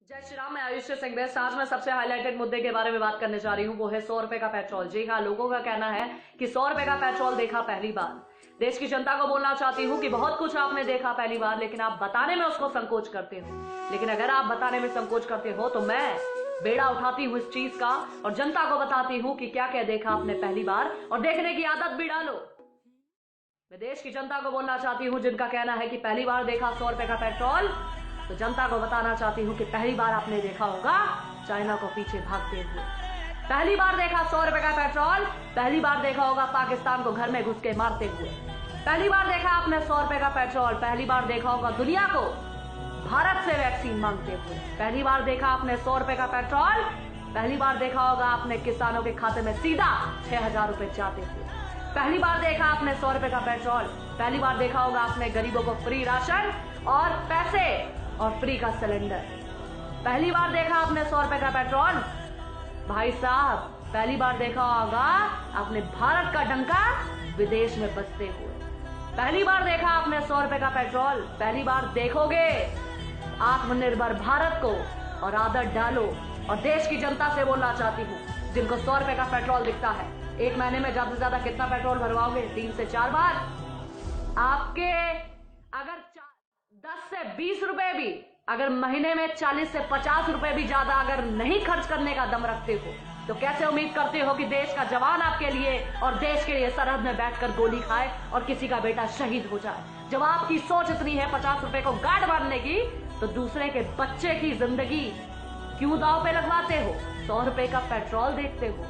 जय श्री राम। मैं आयुष सिंह बेस्ट। आज मैं सबसे हाईलाइटेड मुद्दे के बारे में बात करने जा रही हूँ, वो है 100 रुपए का पेट्रोल। जी हाँ, लोगों का कहना है कि 100 रुपए का पेट्रोल देखा पहली बार। देश की जनता को बोलना चाहती हूँ कि बहुत कुछ आपने देखा पहली बार, लेकिन आप बताने में उसको संकोच करते हो। लेकिन अगर आप बताने में संकोच करते हो तो मैं बेड़ा उठाती हूँ इस चीज का और जनता को बताती हूँ कि क्या क्या देखा आपने पहली बार, और देखने की आदत भी डालो। मैं देश की जनता को बोलना चाहती हूँ जिनका कहना है कि पहली बार देखा 100 रुपए का पेट्रोल, तो जनता को बताना चाहती हूँ कि पहली बार आपने देखा होगा चाइना को पीछे भागते हुए। पहली बार देखा 100 रुपए का पेट्रोल, पहली बार देखा होगा पाकिस्तान को घर में घुस के मारते हुए। पहली बार देखा आपने 100 रुपए का पेट्रोल, पहली बार देखा होगा दुनिया को भारत से वैक्सीन मांगते हुए। पहली बार देखा आपने 100 रुपए का पेट्रोल, पहली बार देखा होगा आपने किसानों के खाते में सीधा 6,000 रुपए जाते हुए। पहली बार देखा आपने 100 रुपए का पेट्रोल, पहली बार देखा होगा आपने गरीबों को फ्री राशन और पैसे और फ्री का सिलेंडर। पहली बार देखा आपने 100 रुपए का पेट्रोल। भाई साहब, पहली बार देखा होगा आपने भारत का डंका विदेश में बजते हुए। पहली बार देखा आपने 100 रुपए का पेट्रोल, पहली बार देखोगे आत्मनिर्भर भारत को और आदत डालो। और देश की जनता से बोलना चाहती हूँ जिनको 100 रुपए का पेट्रोल दिखता है, एक महीने में ज्यादा से ज्यादा कितना पेट्रोल भरवाओगे? 3 से 4 बार। आपके अगर 10 से 20 रुपए भी, अगर महीने में 40 से 50 रुपए भी ज्यादा अगर नहीं खर्च करने का दम रखते हो, तो कैसे उम्मीद करते हो कि देश का जवान आपके लिए और देश के लिए सरहद में बैठकर गोली खाए और किसी का बेटा शहीद हो जाए? जब आपकी सोच इतनी है 50 रुपए को गार्ड मारने की, तो दूसरे के बच्चे की जिंदगी क्यों दांव पे लगवाते हो? 100 रुपए का पेट्रोल देखते हो।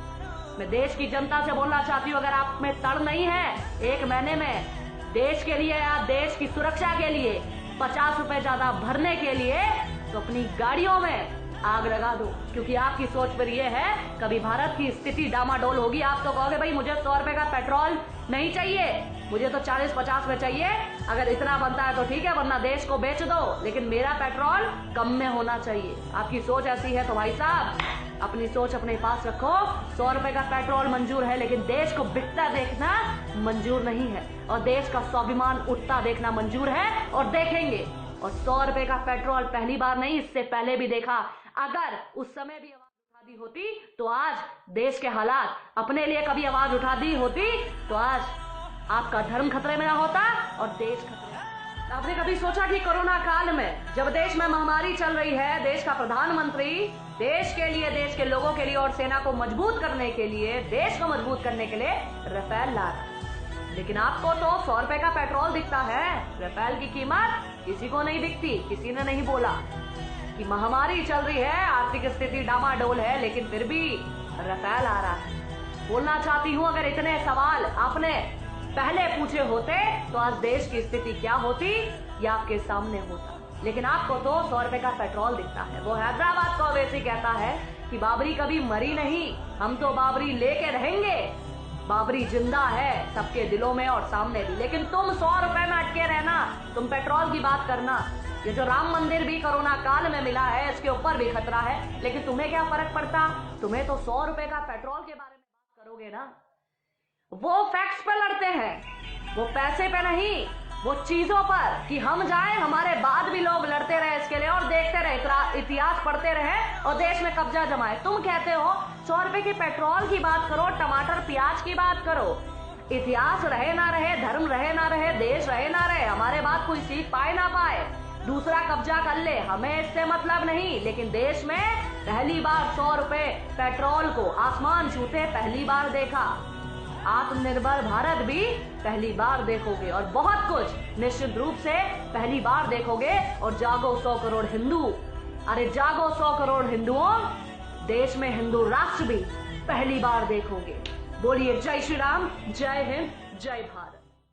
मैं देश की जनता से बोलना चाहती हूँ, अगर आप में तड़ नहीं है एक महीने में देश के लिए या देश की सुरक्षा के लिए 50 रुपए ज्यादा भरने के लिए, तो अपनी गाड़ियों में आग लगा दो। क्योंकि आपकी सोच पर यह है कभी भारत की स्थिति डामाडोल होगी, आप तो कहोगे भाई मुझे 100 रुपए का पेट्रोल नहीं चाहिए, मुझे तो 40-50 में चाहिए। अगर इतना बनता है तो ठीक है, वरना देश को बेच दो, लेकिन मेरा पेट्रोल कम में होना चाहिए। आपकी सोच ऐसी है तो भाई साहब अपनी सोच अपने पास रखो। 100 रुपए का पेट्रोल मंजूर है, लेकिन देश को बिकता देखना मंजूर नहीं है, और देश का स्वाभिमान उठता देखना मंजूर है और देखेंगे। और 100 रुपए का पेट्रोल पहली बार नहीं, इससे पहले भी देखा। अगर उस समय भी आवाज उठा दी होती तो आज देश के हालात, अपने लिए कभी आवाज उठा दी होती तो आज आपका धर्म खतरे में ना होता और देश खतरे में। आपने कभी सोचा कि कोरोना काल में जब देश में महामारी चल रही है, देश का प्रधानमंत्री देश के लिए, देश के लोगों के लिए और सेना को मजबूत करने के लिए, देश को मजबूत करने के लिए राफेल ला रहा है, लेकिन आपको तो 100 रुपए का पेट्रोल दिखता है। राफेल की कीमत किसी को नहीं दिखती। किसी ने नहीं बोला कि महामारी चल रही है, आर्थिक स्थिति डामाडोल है, लेकिन फिर भी राफेल आ रहा है। बोलना चाहती हूँ, अगर इतने सवाल आपने पहले पूछे होते तो आज देश की स्थिति क्या होती या आपके सामने होता। लेकिन आपको तो 100 रुपए का पेट्रोल दिखता है। वो हैदराबाद को वैसे कहता है कि बाबरी कभी मरी नहीं, हम तो बाबरी लेके रहेंगे। बाबरी जिंदा है सबके दिलों में और सामने भी। लेकिन तुम 100 रुपए में अटके रहना, तुम पेट्रोल की बात करना। ये जो राम मंदिर भी कोरोना काल में मिला है, इसके ऊपर भी खतरा है, लेकिन तुम्हें क्या फर्क पड़ता? तुम्हें तो 100 रुपए का पेट्रोल के बारे में बात करोगे ना। वो फैक्ट्स पे लड़ते हैं, वो पैसे पे नहीं, वो चीजों पर कि हम जाएं, हमारे बाद भी लोग लड़ते रहे इसके लिए और देखते रहे, इतिहास पढ़ते रहे और देश में कब्जा जमाए। तुम कहते हो 100 रुपए के पेट्रोल की बात करो, टमाटर प्याज की बात करो। इतिहास रहे ना रहे, धर्म रहे ना रहे, देश रहे ना रहे, हमारे बाद कोई सीख पाए ना पाए, दूसरा कब्जा कर ले, हमें इससे मतलब नहीं। लेकिन देश में पहली बार 100 रुपए पेट्रोल को आसमान छूते पहली बार देखा। आत्मनिर्भर भारत भी पहली बार देखोगे और बहुत कुछ निश्चित रूप से पहली बार देखोगे। और जागो 100 करोड़ हिंदू, अरे जागो 100 करोड़ हिंदुओं, देश में हिंदू राष्ट्र भी पहली बार देखोगे। बोलिए जय श्री राम, जय हिंद, जय भारत।